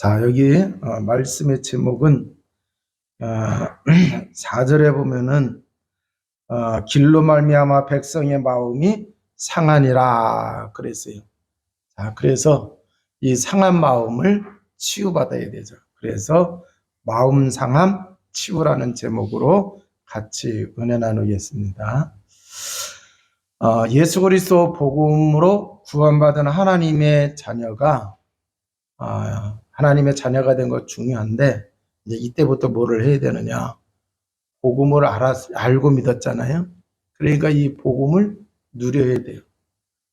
자, 여기 말씀의 제목은 4절에 보면은 길로 말미암아 백성의 마음이 상하니라 그랬어요. 자, 그래서 이 상한 마음을 치유받아야 되죠. 그래서 마음 상함 치유라는 제목으로 같이 은혜 나누겠습니다. 예수 그리스도 복음으로 구원받은 하나님의 자녀가 하나님의 자녀가 된 것 중요한데, 이제 이때부터 뭐를 해야 되느냐? 복음을 알고 믿었잖아요. 그러니까 이 복음을 누려야 돼요.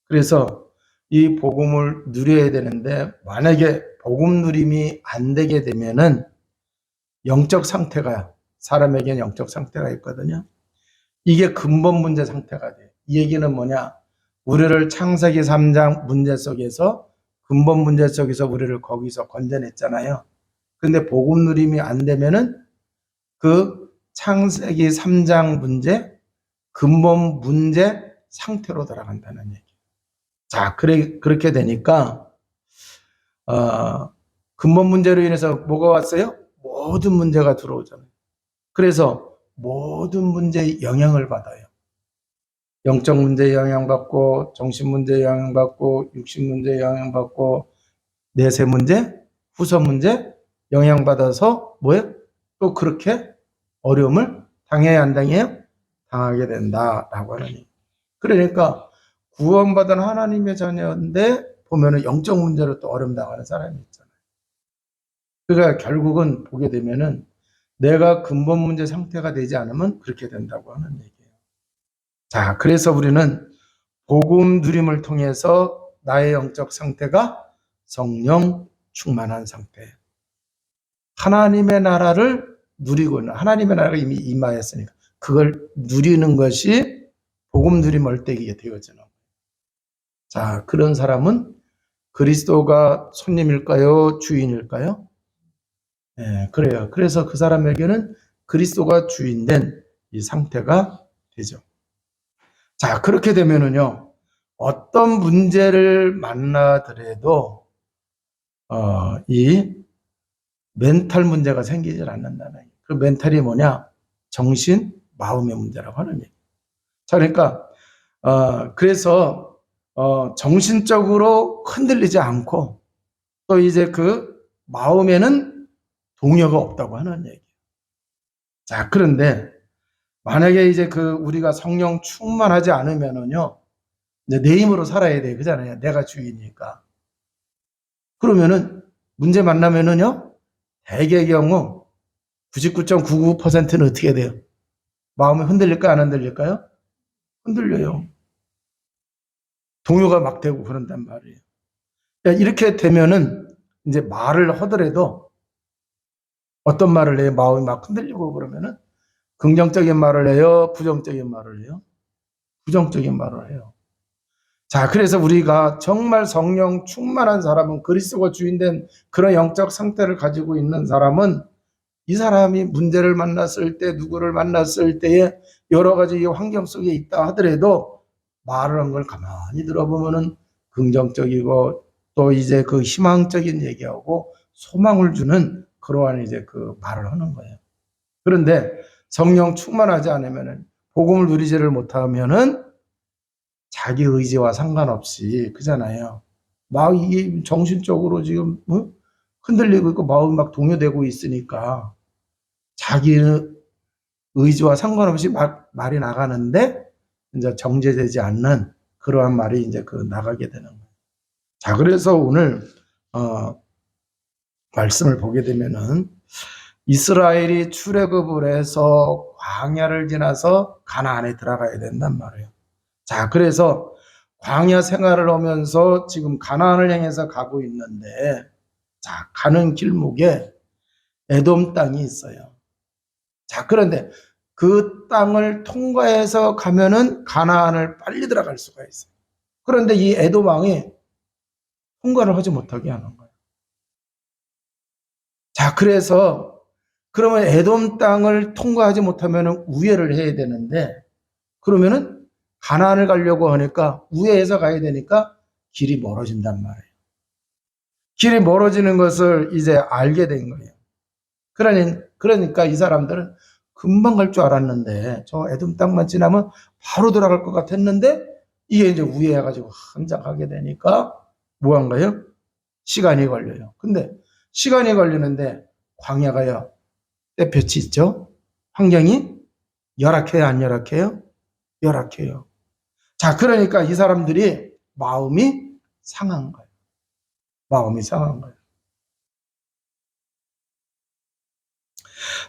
그래서 이 복음을 누려야 되는데, 만약에 복음 누림이 안 되게 되면은 영적 상태가, 사람에게는 영적 상태가 있거든요. 이게 근본 문제 상태가 돼요. 이 얘기는 뭐냐? 우리를 창세기 3장 문제 속에서, 근본 문제 속에서 우리를 거기서 건져냈잖아요. 근데 복음 누림이 안 되면은 그 창세기 3장 문제, 근본 문제 상태로 돌아간다는 얘기. 자, 그렇게 되니까, 근본 문제로 인해서 뭐가 왔어요? 모든 문제가 들어오잖아요. 그래서 모든 문제에 영향을 받아요. 영적 문제에 영향받고, 정신 문제에 영향받고, 육신 문제에 영향받고, 내세 문제, 후선 문제 영향받아서 뭐예요? 또 그렇게 어려움을 당해야 안 당해요? 당하게 된다라고 하는 얘기. 그러니까 구원받은 하나님의 자녀인데 보면은 영적 문제로 또 어려움 당하는 사람이 있잖아요. 그러니까 결국은 보게 되면은 내가 근본 문제 상태가 되지 않으면 그렇게 된다고 하는 얘기예요. 자, 그래서 우리는 복음 누림을 통해서 나의 영적 상태가 성령 충만한 상태. 하나님의 나라를 누리고 있는, 하나님의 나라가 이미 임하였으니까 그걸 누리는 것이 복음 누림 얼때기에 되어지는 거예요. 자, 그런 사람은 그리스도가 손님일까요? 주인일까요? 네, 그래요. 그래서 그 사람에게는 그리스도가 주인된 이 상태가 되죠. 자, 그렇게 되면은요, 어떤 문제를 만나더라도 이 멘탈 문제가 생기질 않는다는 얘기. 그 멘탈이 뭐냐? 정신, 마음의 문제라고 하는 얘기. 자, 그러니까 그래서 정신적으로 흔들리지 않고 또 이제 그 마음에는 동요가 없다고 하는 얘기. 자, 그런데 만약에 이제 그 우리가 성령 충만하지 않으면은요, 내 힘으로 살아야 돼. 그잖아요. 내가 주인이니까. 그러면은 문제 만나면은요, 대개의 경우 99.99%는 어떻게 돼요? 마음이 흔들릴까요? 안 흔들릴까요? 흔들려요. 동요가 막 되고 그런단 말이에요. 그러니까 이렇게 되면은 이제 말을 하더라도 어떤 말을 해요? 마음이 막 흔들리고 그러면은 긍정적인 말을 해요? 부정적인 말을 해요? 부정적인 말을 해요. 자, 그래서 우리가 정말 성령 충만한 사람은, 그리스도가 주인된 그런 영적 상태를 가지고 있는 사람은, 이 사람이 문제를 만났을 때, 누구를 만났을 때에 여러 가지 환경 속에 있다 하더라도 말을 한 걸 가만히 들어보면은 긍정적이고 또 이제 그 희망적인 얘기하고 소망을 주는 그러한 이제 그 말을 하는 거예요. 그런데 성령 충만하지 않으면은, 복음을 누리지를 못하면은 자기 의지와 상관없이, 그잖아요. 막 이게 정신적으로 지금 흔들리고 있고 마음이 막 동요되고 있으니까 자기 의지와 상관없이 말이 나가는데 이제 정제되지 않는 그러한 말이 이제 그 나가게 되는 거예요. 자, 그래서 오늘 말씀을 보게 되면은 이스라엘이 출애굽을 해서 광야를 지나서 가나안에 들어가야 된단 말이에요. 자, 그래서 광야 생활을 하면서 지금 가나안을 향해서 가고 있는데, 자, 가는 길목에 에돔 땅이 있어요. 자, 그런데 그 땅을 통과해서 가면은 가나안을 빨리 들어갈 수가 있어요. 그런데 이 에돔 왕이 통과를 하지 못하게 하는 거예요. 자, 그래서 그러면 에돔 땅을 통과하지 못하면 우회를 해야 되는데, 그러면은 가나안을 가려고 하니까 우회해서 가야 되니까 길이 멀어진단 말이에요. 길이 멀어지는 것을 이제 알게 된 거예요. 그러니까 이 사람들은 금방 갈 줄 알았는데 저 에돔 땅만 지나면 바로 돌아갈 것 같았는데 이게 이제 우회해가지고 한참 가게 되니까 뭐 한 거예요? 시간이 걸려요. 근데 시간이 걸리는데 광야가요. 햇볕이 있죠? 환경이 열악해요, 안 열악해요? 열악해요. 자, 그러니까 이 사람들이 마음이 상한 거예요. 마음이 상한 거예요.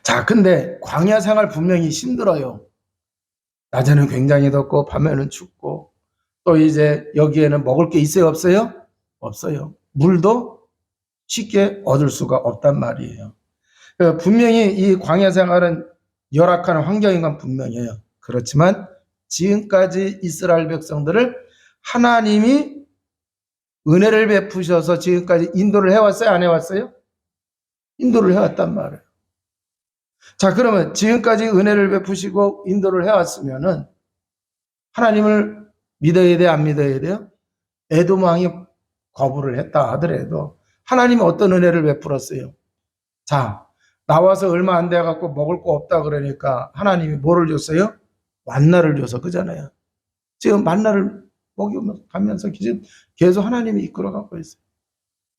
자, 근데 광야 생활 분명히 힘들어요. 낮에는 굉장히 덥고 밤에는 춥고 또 이제 여기에는 먹을 게 있어요, 없어요? 없어요. 물도 쉽게 얻을 수가 없단 말이에요. 분명히 이 광야 생활은 열악한 환경인 건 분명해요. 그렇지만 지금까지 이스라엘 백성들을 하나님이 은혜를 베푸셔서 지금까지 인도를 해왔어요? 안 해왔어요? 인도를 해왔단 말이에요. 자, 그러면 지금까지 은혜를 베푸시고 인도를 해왔으면은 하나님을 믿어야 돼요? 안 믿어야 돼요? 에돔 왕이 거부를 했다 하더라도 하나님은 어떤 은혜를 베풀었어요? 자, 나와서 얼마 안 돼갖고 먹을 거 없다 그러니까 하나님이 뭐를 줬어요? 만나를 줘서 그잖아요. 지금 만나를 먹여가면서 지금 계속 하나님이 이끌어가고 있어요.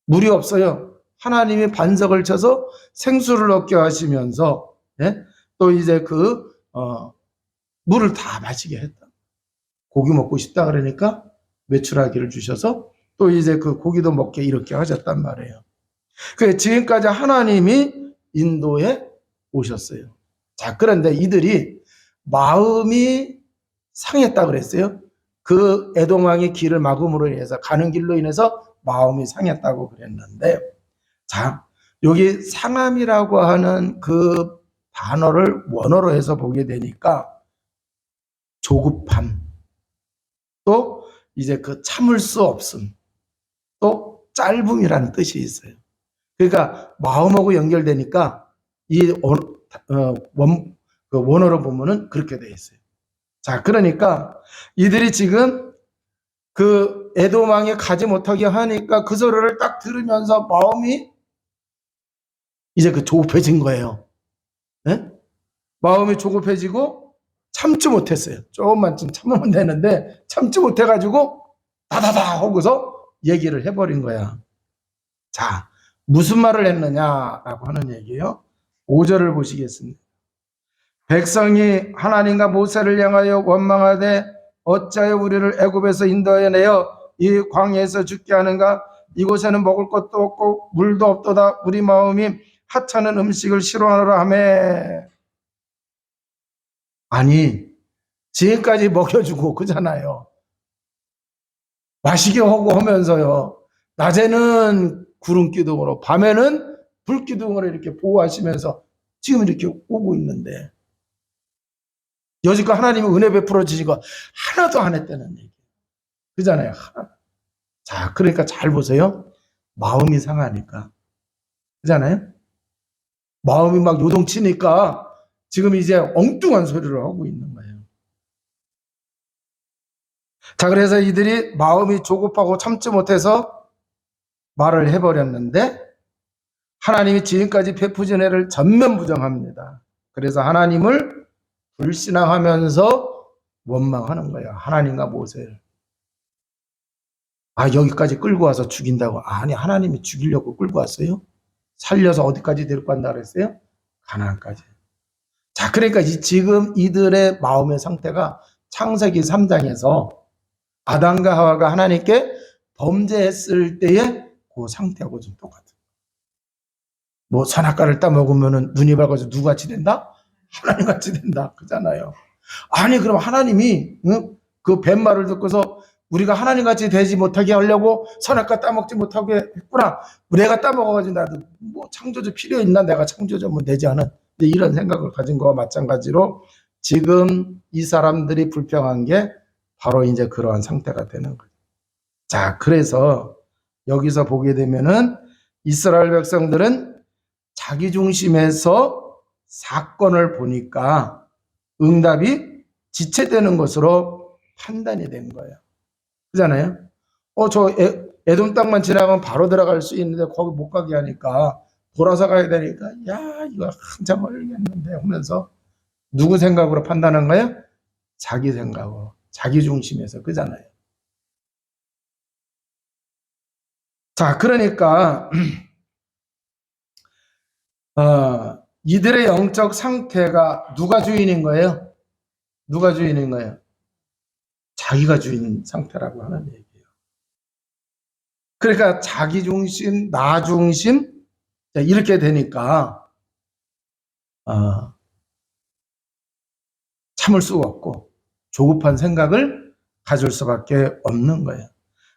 물이 없어요. 하나님이 반석을 쳐서 생수를 얻게 하시면서 예? 또 이제 물을 다 마시게 했다. 고기 먹고 싶다 그러니까 메추라기를 주셔서 또 이제 그 고기도 먹게 이렇게 하셨단 말이에요. 그 지금까지 하나님이 인도에 오셨어요. 자, 그런데 이들이 마음이 상했다 그랬어요. 그 에돔 왕의 길을 막음으로 인해서 가는 길로 인해서 마음이 상했다고 그랬는데, 자, 여기 상함이라고 하는 그 단어를 원어로 해서 보게 되니까 조급함, 또 이제 그 참을 수 없음, 또 짧음이라는 뜻이 있어요. 그러니까 마음하고 연결되니까 이 원어로 보면은 그렇게 돼 있어요. 자, 그러니까 이들이 지금 그 에돔 왕이 가지 못하게 하니까 그 소리를 딱 들으면서 마음이 이제 그 조급해진 거예요. 네? 마음이 조급해지고 참지 못했어요. 조금만 좀 참으면 되는데 참지 못해가지고 다다다 하고서 얘기를 해버린 거야. 자, 무슨 말을 했느냐라고 하는 얘기예요. 5절을 보시겠습니다. 백성이 하나님과 모세를 향하여 원망하되 어찌하여 우리를 애굽에서 인도해내어 이 광야에서 죽게 하는가? 이곳에는 먹을 것도 없고 물도 없도다. 우리 마음이 하찮은 음식을 싫어하노라 하매. 아니, 지금까지 먹여주고 그잖아요. 마시게 하고 하면서요. 낮에는 구름 기둥으로, 밤에는 불 기둥으로 이렇게 보호하시면서 지금 이렇게 오고 있는데 여지껏 하나님이 은혜 베풀어 주신 거 하나도 안 했다는 얘기. 그잖아요. 하나. 자, 그러니까 잘 보세요. 마음이 상하니까. 그잖아요. 마음이 막 요동치니까 지금 이제 엉뚱한 소리를 하고 있는 거예요. 자, 그래서 이들이 마음이 조급하고 참지 못해서 말을 해버렸는데 하나님이 지금까지 베푸신 은혜를 전면 부정합니다. 그래서 하나님을 불신앙하면서 원망하는 거예요. 하나님과 모세를. 아, 여기까지 끌고 와서 죽인다고. 아니, 하나님이 죽이려고 끌고 왔어요? 살려서 어디까지 데리고 간다 그랬어요? 가나안까지. 자, 그러니까 지금 이들의 마음의 상태가 창세기 3장에서 아담과 하와가 하나님께 범죄했을 때의 그 상태하고 좀 똑같아요. 뭐 선악과를 따먹으면 눈이 밝아서 누구같이 된다? 하나님같이 된다. 그잖아요. 아니, 그럼 하나님이 그 뱀말을 듣고서 우리가 하나님같이 되지 못하게 하려고 선악과 따먹지 못하게 했구나. 내가 따먹어가지고 나도 뭐 창조주 필요 있나? 내가 창조주면 되지 않은. 이런 생각을 가진 거와 마찬가지로 지금 이 사람들이 불평한 게 바로 이제 그러한 상태가 되는 거예요. 자, 그래서 여기서 보게 되면은 이스라엘 백성들은 자기 중심에서 사건을 보니까 응답이 지체되는 것으로 판단이 된 거예요. 그잖아요. 에돔 땅만 지나가면 바로 들어갈 수 있는데 거기 못 가게 하니까 돌아서 가야 되니까 야 이거 한참 걸리겠는데 하면서 누구 생각으로 판단한 거예요? 자기 생각으로, 자기 중심에서. 그잖아요. 자, 그러니까 이들의 영적 상태가 누가 주인인 거예요? 누가 주인인 거예요? 자기가 주인 상태라고 하는 얘기예요. 그러니까 자기 중심, 나 중심 이렇게 되니까 참을 수가 없고 조급한 생각을 가질 수밖에 없는 거예요.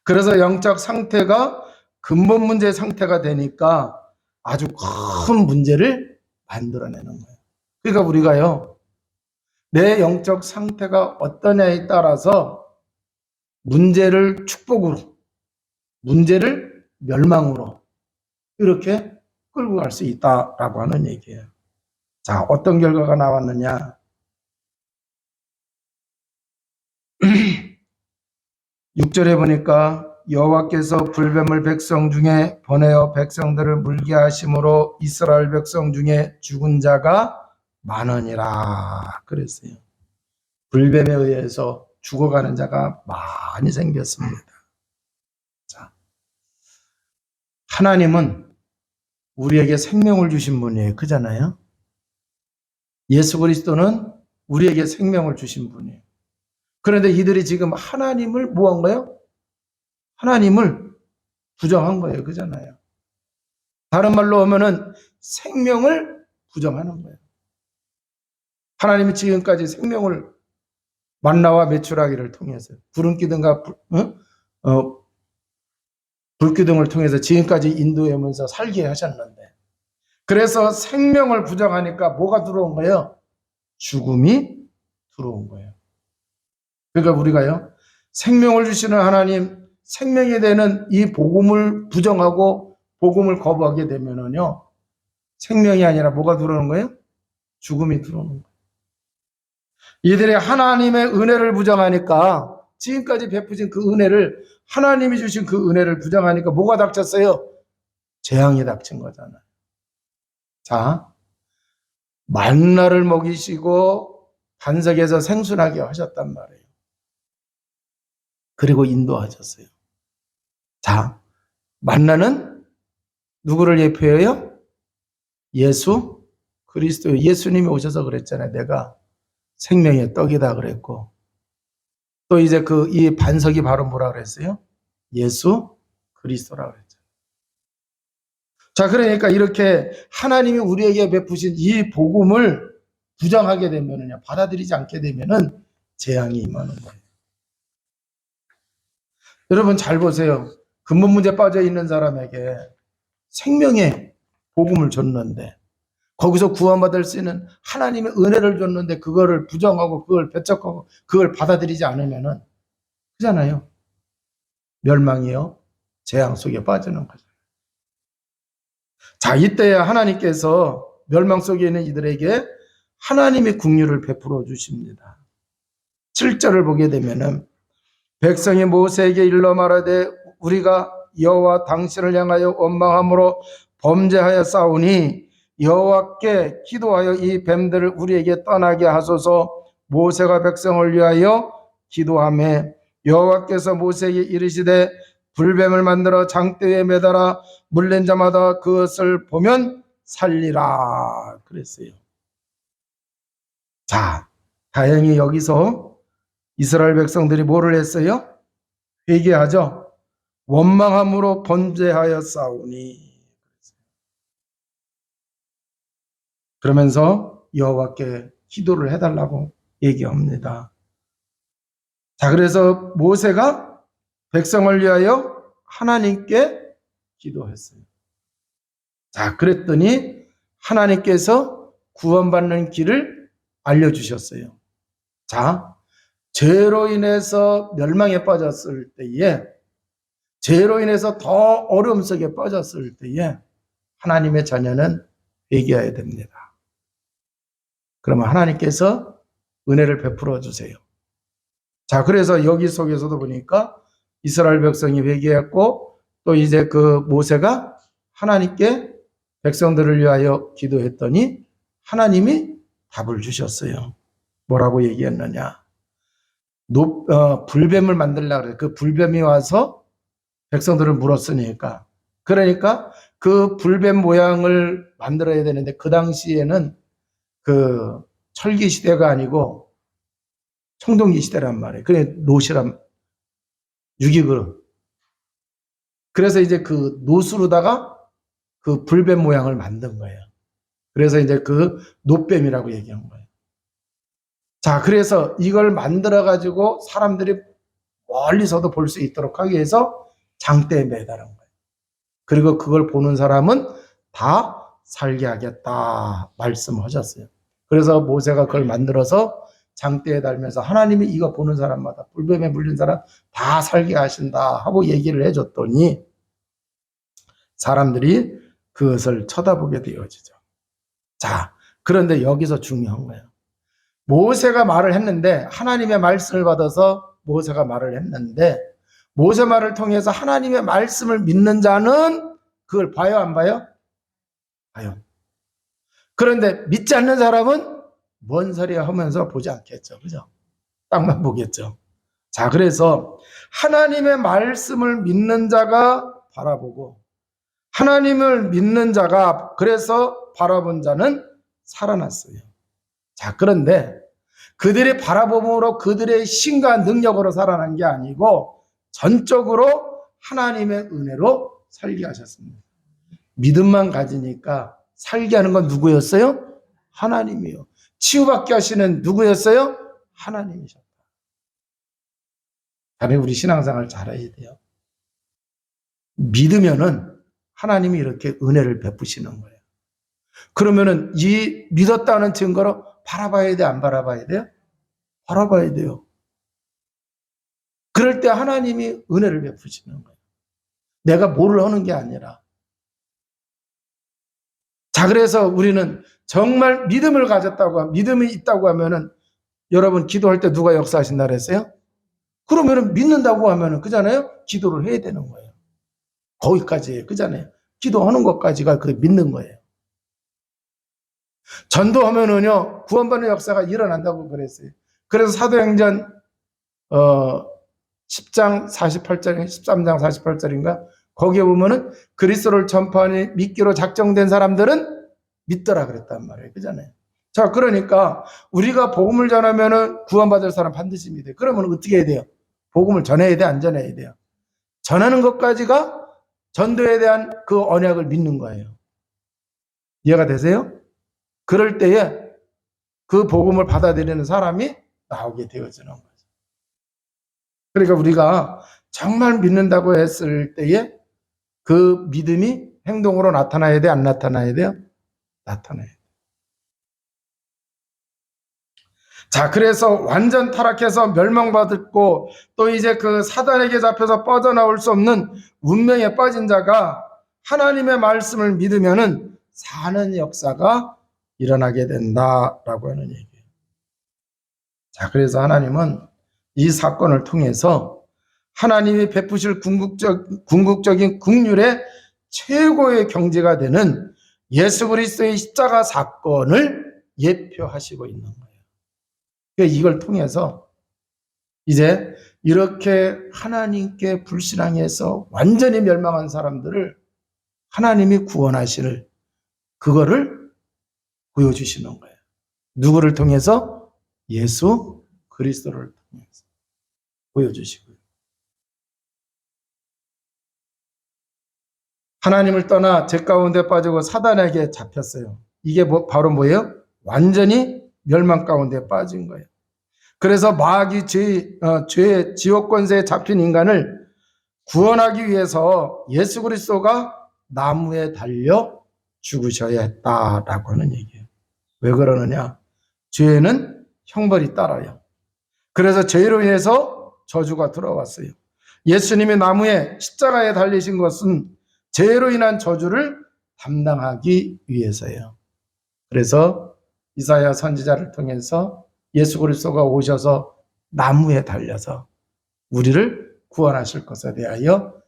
그래서 영적 상태가 근본 문제 상태가 되니까 아주 큰 문제를 만들어내는 거예요. 그러니까 우리가요, 내 영적 상태가 어떠냐에 따라서 문제를 축복으로, 문제를 멸망으로 이렇게 끌고 갈 수 있다라고 하는 얘기예요. 자, 어떤 결과가 나왔느냐? 6절에 보니까 여호와께서 불뱀을 백성 중에 보내어 백성들을 물게 하심으로 이스라엘 백성 중에 죽은 자가 많으니라 그랬어요. 불뱀에 의해서 죽어가는 자가 많이 생겼습니다. 자, 하나님은 우리에게 생명을 주신 분이에요. 그잖아요. 예수 그리스도는 우리에게 생명을 주신 분이에요. 그런데 이들이 지금 하나님을 뭐 한 거예요? 하나님을 부정한 거예요. 그잖아요. 다른 말로 하면은 생명을 부정하는 거예요. 하나님이 지금까지 생명을 만나와 메추라기를 통해서 구름기둥과 불기둥을 통해서 지금까지 인도하면서 살게 하셨는데, 그래서 생명을 부정하니까 뭐가 들어온 거예요? 죽음이 들어온 거예요. 그러니까 우리가요, 생명을 주시는 하나님, 생명이 되는 이 복음을 부정하고 복음을 거부하게 되면은요, 생명이 아니라 뭐가 들어오는 거예요? 죽음이 들어오는 거예요. 이들이 하나님의 은혜를 부정하니까, 지금까지 베푸신 그 은혜를, 하나님이 주신 그 은혜를 부정하니까 뭐가 닥쳤어요? 재앙이 닥친 거잖아요. 자, 만나를 먹이시고 반석에서 생순하게 하셨단 말이에요. 그리고 인도하셨어요. 자, 만나는 누구를 예표해요? 예수 그리스도. 예수님이 오셔서 그랬잖아요. 내가 생명의 떡이다 그랬고, 또 이제 이 반석이 바로 뭐라 그랬어요? 예수 그리스도라 그랬죠. 자, 그러니까 이렇게 하나님이 우리에게 베푸신 이 복음을 부정하게 되면은요, 받아들이지 않게 되면은 재앙이 임하는 거예요. 여러분 잘 보세요. 근본 문제 빠져 있는 사람에게 생명의 복음을 줬는데, 거기서 구원받을 수 있는 하나님의 은혜를 줬는데 그거를 부정하고 그걸 배척하고 그걸 받아들이지 않으면은 그잖아요. 멸망이요, 재앙 속에 빠지는 거죠. 자, 이때야 하나님께서 멸망 속에 있는 이들에게 하나님의 긍휼을 베풀어 주십니다. 7절을 보게 되면은 백성이 모세에게 일러 말하되 우리가 여호와 당신을 향하여 원망함으로 범죄하여 싸우니 여호와께 기도하여 이 뱀들을 우리에게 떠나게 하소서. 모세가 백성을 위하여 기도하며 여호와께서 모세에게 이르시되 불뱀을 만들어 장대에 매달아 물린 자마다 그것을 보면 살리라 그랬어요. 자, 다행히 여기서 이스라엘 백성들이 뭐를 했어요? 회개하죠. 원망함으로 범죄하여 싸우니. 그러면서 여호와께 기도를 해달라고 얘기합니다. 자, 그래서 모세가 백성을 위하여 하나님께 기도했어요. 자, 그랬더니 하나님께서 구원받는 길을 알려주셨어요. 자, 죄로 인해서 멸망에 빠졌을 때에, 죄로 인해서 더 어려움 속에 빠졌을 때에 하나님의 자녀는 회개해야 됩니다. 그러면 하나님께서 은혜를 베풀어 주세요. 자, 그래서 여기 속에서도 보니까 이스라엘 백성이 회개했고 또 이제 그 모세가 하나님께 백성들을 위하여 기도했더니 하나님이 답을 주셨어요. 뭐라고 얘기했느냐? 불뱀을 만들려고 그래. 그 불뱀이 와서 백성들을 물었으니까. 그러니까 그 불뱀 모양을 만들어야 되는데 그 당시에는 그 철기 시대가 아니고 청동기 시대란 말이에요. 그래 노시란 유기그릇. 그래서 이제 그 노수로다가 그 불뱀 모양을 만든 거예요. 그래서 이제 그 노뱀이라고 얘기한 거예요. 자, 그래서 이걸 만들어 가지고 사람들이 멀리서도 볼 수 있도록 하기 위해서 장대에 매달은 거예요. 그리고 그걸 보는 사람은 다 살게 하겠다 말씀하셨어요. 그래서 모세가 그걸 만들어서 장대에 달면서 하나님이 이거 보는 사람마다 불뱀에 물린 사람 다 살게 하신다 하고 얘기를 해줬더니 사람들이 그것을 쳐다보게 되어지죠. 자, 그런데 여기서 중요한 거예요. 모세가 말을 했는데 하나님의 말씀을 받아서 모세가 말을 했는데 모세 말을 통해서 하나님의 말씀을 믿는 자는 그걸 봐요, 안 봐요? 봐요. 그런데 믿지 않는 사람은 뭔 소리야 하면서 보지 않겠죠. 그죠? 땅만 보겠죠. 자, 그래서 하나님의 말씀을 믿는 자가 바라보고 하나님을 믿는 자가 그래서 바라본 자는 살아났어요. 자, 그런데 그들의 바라봄으로 그들의 신과 능력으로 살아난 게 아니고 전적으로 하나님의 은혜로 살게 하셨습니다. 믿음만 가지니까 살게 하는 건 누구였어요? 하나님이요. 치유받게 하시는 누구였어요? 하나님이셨다. 다음에 우리 신앙생활 잘해야 돼요. 믿으면은 하나님이 이렇게 은혜를 베푸시는 거예요. 그러면은 이 믿었다는 증거로 바라봐야 돼, 안 바라봐야 돼요? 바라봐야 돼요. 그럴 때 하나님이 은혜를 베푸시는 거예요. 내가 뭐를 하는 게 아니라. 자, 그래서 우리는 정말 믿음을 가졌다고, 믿음이 있다고 하면은 여러분 기도할 때 누가 역사하신다 그랬어요? 그러면은 믿는다고 하면은 그잖아요? 기도를 해야 되는 거예요. 거기까지 그잖아요. 기도하는 것까지가 그 믿는 거예요. 전도하면은요 구원받는 역사가 일어난다고 그랬어요. 그래서 사도행전 10장 48절, 13장 48절인가 거기에 보면은 그리스도를 전파하니 믿기로 작정된 사람들은 믿더라 그랬단 말이에요. 그잖아요. 자, 그러니까 우리가 복음을 전하면은 구원받을 사람 반드시 믿어요. 그러면 어떻게 해야 돼요? 복음을 전해야 돼, 안 전해야 돼요? 전하는 것까지가 전도에 대한 그 언약을 믿는 거예요. 이해가 되세요? 그럴 때에 그 복음을 받아들이는 사람이 나오게 되어지는 거죠. 그러니까 우리가 정말 믿는다고 했을 때에 그 믿음이 행동으로 나타나야 돼, 안 나타나야 돼요? 나타나야 돼요. 자, 그래서 완전 타락해서 멸망받고 또 이제 그 사단에게 잡혀서 빠져나올 수 없는 운명에 빠진 자가 하나님의 말씀을 믿으면은 사는 역사가 일어나게 된다라고 하는 얘기예요. 자, 그래서 하나님은 이 사건을 통해서 하나님이 베푸실 궁극적인 국률의 최고의 경제가 되는 예수 그리스도의 십자가 사건을 예표하시고 있는 거예요. 그러니까 이걸 통해서 이제 이렇게 하나님께 불신앙해서 완전히 멸망한 사람들을 하나님이 구원하실 그거를 보여주시는 거예요. 누구를 통해서? 예수 그리스도를 통해서 보여주시고요. 하나님을 떠나 죄 가운데 빠지고 사단에게 잡혔어요. 이게 바로 뭐예요? 완전히 멸망 가운데 빠진 거예요. 그래서 마귀 죄 지옥 권세에 잡힌 인간을 구원하기 위해서 예수 그리스도가 나무에 달려 죽으셔야 했다라고 하는 얘기예요. 왜 그러느냐? 죄는 형벌이 따라요. 그래서 죄로 인해서 저주가 들어왔어요. 예수님이 나무에 십자가에 달리신 것은 죄로 인한 저주를 담당하기 위해서예요. 그래서 이사야 선지자를 통해서 예수 그리스도가 오셔서 나무에 달려서 우리를 구원하실 것에 대하여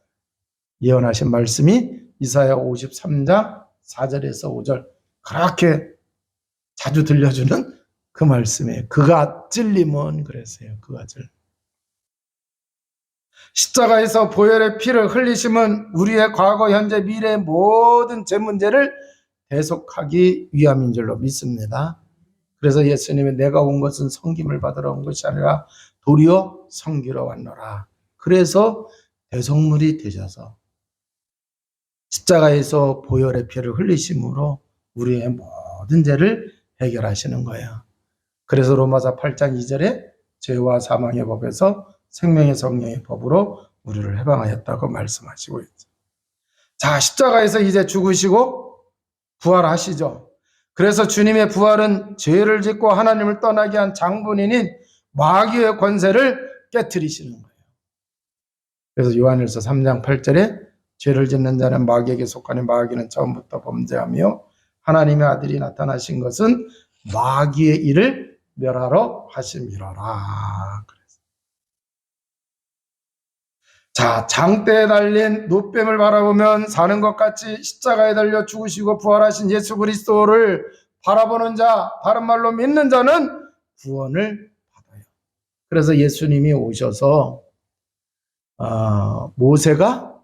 예언하신 말씀이 이사야 53장 4절에서 5절 그렇게 자주 들려주는 그 말씀이에요. 그가 찔림은 그랬어요. 그가 찔. 십자가에서 보혈의 피를 흘리심은 우리의 과거, 현재, 미래의 모든 죄 문제를 대속하기 위함인 줄로 믿습니다. 그래서 예수님이 내가 온 것은 섬김을 받으러 온 것이 아니라 도리어 섬기러 왔노라. 그래서 대속물이 되셔서 십자가에서 보혈의 피를 흘리심으로 우리의 모든 죄를 해결하시는 거예요. 그래서 로마서 8장 2절에 죄와 사망의 법에서 생명의 성령의 법으로 우리를 해방하였다고 말씀하시고 있죠. 자, 십자가에서 이제 죽으시고 부활하시죠. 그래서 주님의 부활은 죄를 짓고 하나님을 떠나게 한 장본인인 마귀의 권세를 깨트리시는 거예요. 그래서 요한일서 3장 8절에 죄를 짓는 자는 마귀에게 속하니 마귀는 처음부터 범죄하며 하나님의 아들이 나타나신 것은 마귀의 일을 멸하러 하심이로라. 자, 장대에 달린 노뱀을 바라보면 사는 것 같이 십자가에 달려 죽으시고 부활하신 예수 그리스도를 바라보는 자, 다른 말로 믿는 자는 구원을 받아요. 그래서 예수님이 오셔서 모세가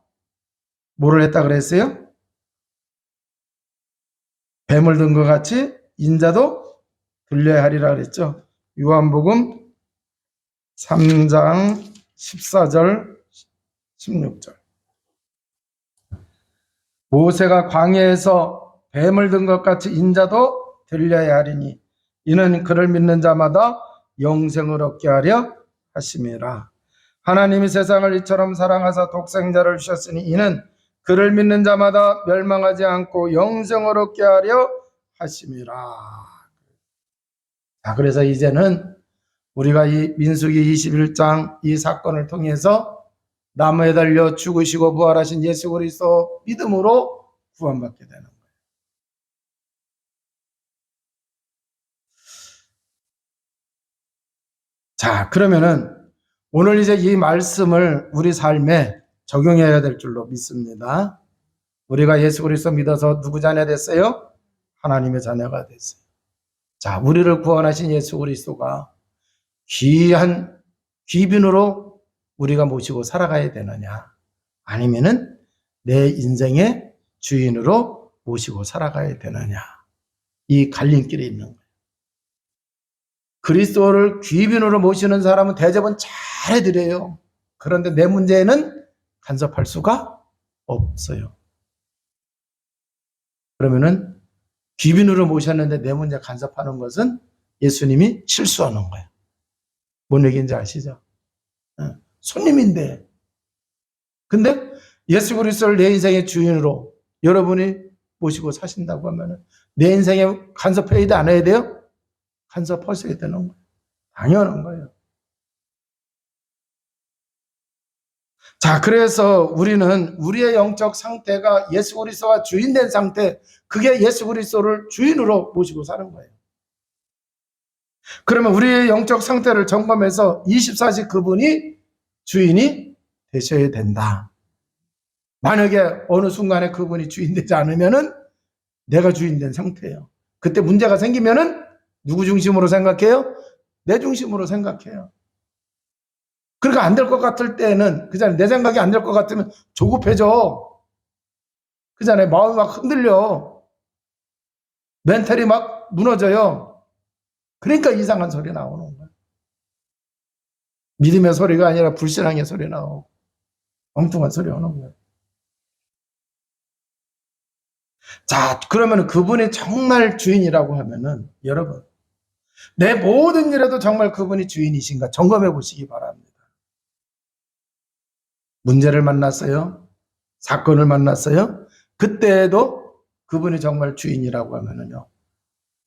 뭐를 했다 그랬어요? 뱀을 든 것 같이 인자도 들려야 하리라 그랬죠. 요한복음 3장 14절 16절. 모세가 광야에서 뱀을 든 것 같이 인자도 들려야 하리니 이는 그를 믿는 자마다 영생을 얻게 하려 하심이라. 하나님이 세상을 이처럼 사랑하사 독생자를 주셨으니 이는 그를 믿는 자마다 멸망하지 않고 영생을 얻게 하려 하심이라. 자, 그래서 이제는 우리가 이 민수기 21장 이 사건을 통해서 나무에 달려 죽으시고 부활하신 예수 그리스도 믿음으로 구원받게 되는 거예요. 자, 그러면은 오늘 이제 이 말씀을 우리 삶에 적용해야 될 줄로 믿습니다. 우리가 예수 그리스도 믿어서 누구 자녀 됐어요? 하나님의 자녀가 됐어요. 자, 우리를 구원하신 예수 그리스도가 귀한 귀빈으로 우리가 모시고 살아가야 되느냐? 아니면은 내 인생의 주인으로 모시고 살아가야 되느냐? 이 갈림길에 있는 거예요. 그리스도를 귀빈으로 모시는 사람은 대접은 잘 해드려요. 그런데 내 문제에는 간섭할 수가 없어요. 그러면은 귀빈으로 모셨는데 내 문제 간섭하는 것은 예수님이 실수하는 거예요. 뭔 얘기인지 아시죠? 손님인데. 근데 예수 그리스도를 내 인생의 주인으로 여러분이 모시고 사신다고 하면 내 인생에 간섭해야 돼, 안 해야 돼요? 간섭하셔야 되는 거예요. 당연한 거예요. 자, 그래서 우리는 우리의 영적 상태가 예수 그리스도가 주인된 상태, 그게 예수 그리스도를 주인으로 모시고 사는 거예요. 그러면 우리의 영적 상태를 점검해서 24시 그분이 주인이 되셔야 된다. 만약에 어느 순간에 그분이 주인되지 않으면은 내가 주인된 상태예요. 그때 문제가 생기면은 누구 중심으로 생각해요? 내 중심으로 생각해요. 그러니까 안 될 것 같을 때는 그잖아요. 내 생각이 안 될 것 같으면 조급해져. 그잖아요. 마음이 막 흔들려. 멘탈이 막 무너져요. 그러니까 이상한 소리 나오는 거예요. 믿음의 소리가 아니라 불신앙의 소리 나오고 엉뚱한 소리 오는 거예요. 자, 그러면 그분이 정말 주인이라고 하면은 여러분 내 모든 일에도 정말 그분이 주인이신가 점검해 보시기 바랍니다. 문제를 만났어요? 사건을 만났어요? 그때에도 그분이 정말 주인이라고 하면은요.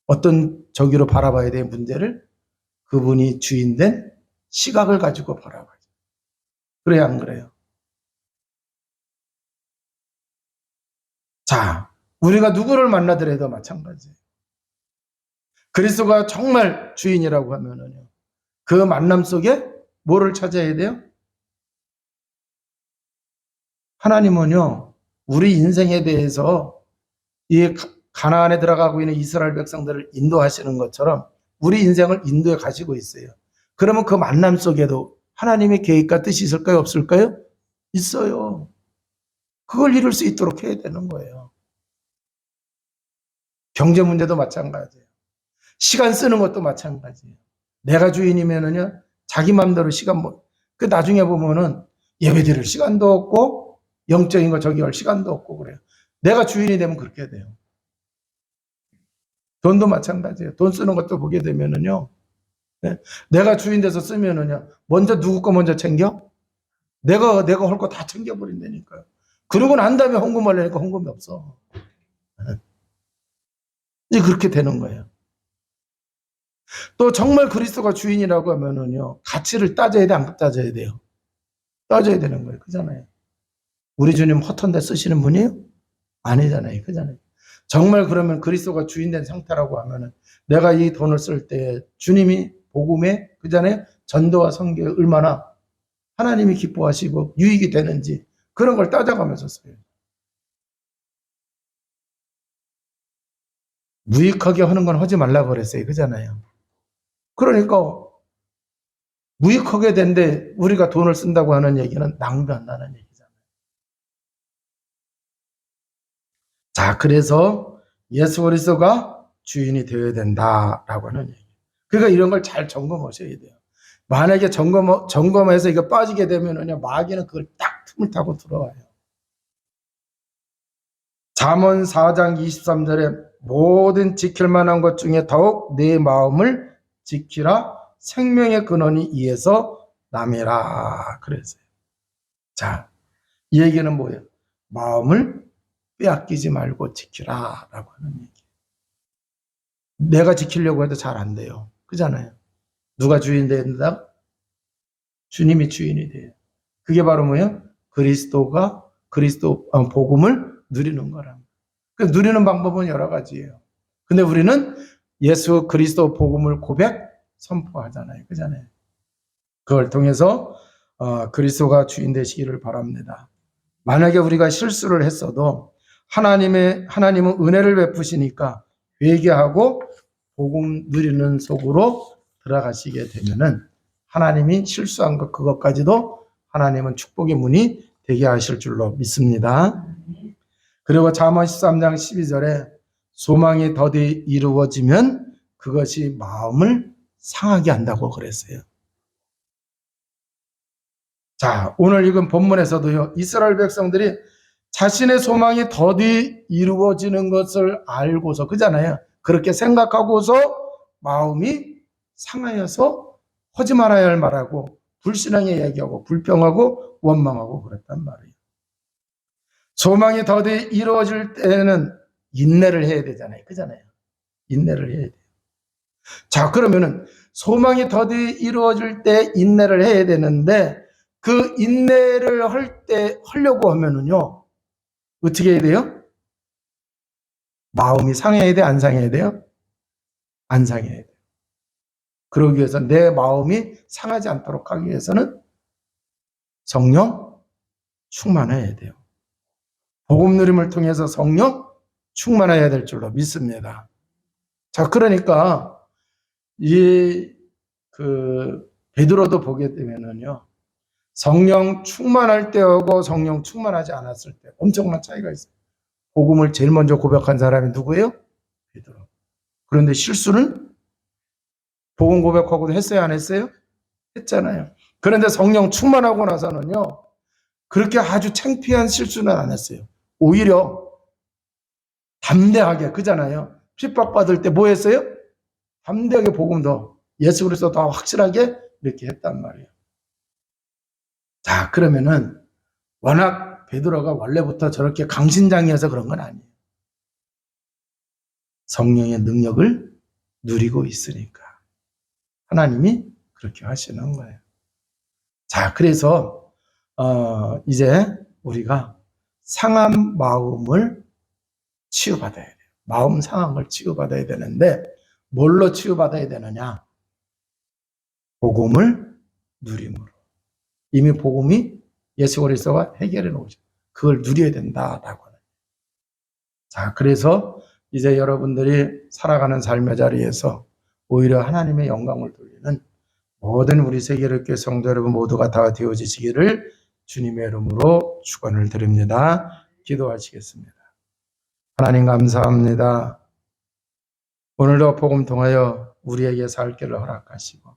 어떤 저기로 바라봐야 될 문제를 그분이 주인된 시각을 가지고 바라봐야죠. 그래야 안 그래요? 자, 우리가 누구를 만나더라도 마찬가지예요. 그리스도가 정말 주인이라고 하면은요. 그 만남 속에 뭐를 찾아야 돼요? 하나님은요, 우리 인생에 대해서 이 가나안에 들어가고 있는 이스라엘 백성들을 인도하시는 것처럼 우리 인생을 인도해 가시고 있어요. 그러면 그 만남 속에도 하나님의 계획과 뜻이 있을까요? 없을까요? 있어요. 그걸 이룰 수 있도록 해야 되는 거예요. 경제 문제도 마찬가지예요. 시간 쓰는 것도 마찬가지예요. 내가 주인이면은요, 자기 마음대로 시간 그 나중에 보면은 예배 드릴 시간도 없고 영적인 거 저기 할 시간도 없고 그래요. 내가 주인이 되면 그렇게 돼요. 돈도 마찬가지예요. 돈 쓰는 것도 보게 되면은요, 네? 내가 주인 돼서 쓰면은요, 먼저 누구 거 먼저 챙겨? 내가 할 거 다 챙겨버린다니까요. 그러고 난 다음에 헌금하려니까 헌금이 없어. 이제 그렇게 되는 거예요. 또 정말 그리스도가 주인이라고 하면은요, 가치를 따져야 돼, 안 따져야 돼요? 따져야 되는 거예요. 그잖아요. 우리 주님 허턴데 쓰시는 분이에요? 아니잖아요. 그잖아요. 정말 그러면 그리스도가 주인된 상태라고 하면은 내가 이 돈을 쓸 때 주님이 복음에 그잖아요. 전도와 선교에 얼마나 하나님이 기뻐하시고 유익이 되는지 그런 걸 따져가면서 써요. 무익하게 하는 건 하지 말라고 그랬어요. 그잖아요. 그러니까 무익하게 된데 우리가 돈을 쓴다고 하는 얘기는 낭비한다는 얘기잖아요. 자, 그래서 예수 그리스도가 주인이 되어야 된다라고 하는 얘기. 그러니까 이런 걸 잘 점검하셔야 돼요. 만약에 점검해서 이거 빠지게 되면은요, 마귀는 그걸 딱 틈을 타고 들어와요. 잠언 4장 23절에 모든 지킬 만한 것 중에 더욱 내 마음을 지키라 생명의 근원이 이에서 남이라 그랬어요. 자, 이 얘기는 뭐예요? 마음을 빼앗기지 말고 지키라 라고 하는 얘기. 내가 지키려고 해도 잘 안 돼요. 그잖아요. 누가 주인 된다? 주님이 주인이 돼요. 그게 바로 뭐예요? 그리스도 복음을 누리는 거랍니다. 그 누리는 방법은 여러 가지예요. 근데 우리는 예수 그리스도 복음을 선포하잖아요. 그잖아요. 그걸 통해서 그리스도가 주인 되시기를 바랍니다. 만약에 우리가 실수를 했어도 하나님은 은혜를 베푸시니까 회개하고 복음 누리는 속으로 들어가시게 되면은 하나님이 실수한 것 그것까지도 하나님은 축복의 문이 되게 하실 줄로 믿습니다. 그리고 잠언 13장 12절에 소망이 더디 이루어지면 그것이 마음을 상하게 한다고 그랬어요. 자, 오늘 읽은 본문에서도요, 이스라엘 백성들이 자신의 소망이 더디 이루어지는 것을 알고서, 그잖아요. 그렇게 생각하고서 마음이 상하여서 하지 말아야 할 말하고, 불신앙에 얘기하고, 불평하고, 원망하고 그랬단 말이에요. 소망이 더디 이루어질 때는 인내를 해야 되잖아요. 그잖아요. 인내를 해야 돼요. 자, 그러면은 소망이 더디 이루어질 때 인내를 해야 되는데 그 인내를 하려고 하면은요, 어떻게 해야 돼요? 마음이 상해야 돼, 안 상해야 돼요? 안 상해야 돼요. 그러기 위해서 내 마음이 상하지 않도록 하기 위해서는 성령 충만해야 돼요. 복음 누림을 통해서 성령 충만해야 될 줄로 믿습니다. 자, 그러니까 베드로도 보게 되면은요, 성령 충만할 때하고 성령 충만하지 않았을 때 엄청난 차이가 있어요. 복음을 제일 먼저 고백한 사람이 누구예요? 베드로. 그런데 실수는 복음 고백하고도 했어요, 안 했어요? 했잖아요. 그런데 성령 충만하고 나서는요, 그렇게 아주 창피한 실수는 안 했어요. 오히려 담대하게, 그잖아요. 핍박받을 때 뭐 했어요? 담대하게 복음 더, 예수 그리스도 더 확실하게 이렇게 했단 말이에요. 자, 그러면은 워낙 베드로가 원래부터 저렇게 강신장이어서 그런 건 아니에요. 성령의 능력을 누리고 있으니까 하나님이 그렇게 하시는 거예요. 자, 그래서 이제 우리가 상한 마음을 치유받아야 돼요. 마음 상한 걸 치유받아야 되는데 뭘로 치유받아야 되느냐? 복음을 누림으로. 이미 복음이 예수 그리스도가 해결해 놓으셨어요. 그걸 누려야 된다라고. 자, 그래서 이제 여러분들이 살아가는 삶의 자리에서 오히려 하나님의 영광을 돌리는 모든 우리 세계교회 성도 여러분 모두가 다 되어지시기를 주님의 이름으로 축원을 드립니다. 기도하시겠습니다. 하나님 감사합니다. 오늘도 복음 통하여 우리에게 살 길을 허락하시고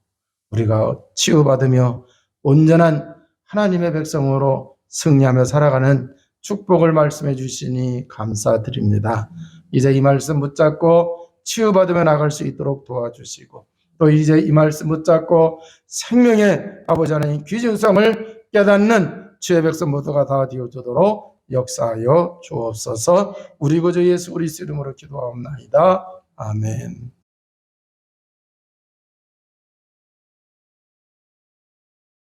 우리가 치유받으며 온전한 하나님의 백성으로 승리하며 살아가는 축복을 말씀해 주시니 감사드립니다. 이제 이 말씀 붙잡고 치유받으며 나갈 수 있도록 도와주시고 또 이제 이 말씀 붙잡고 생명의 아버지 하나님 귀중성을 깨닫는 주의 백성 모두가 다 되어주도록 역사하여 주옵소서. 우리 구주 예수 그리스도 이름으로 기도하옵나이다. 아멘.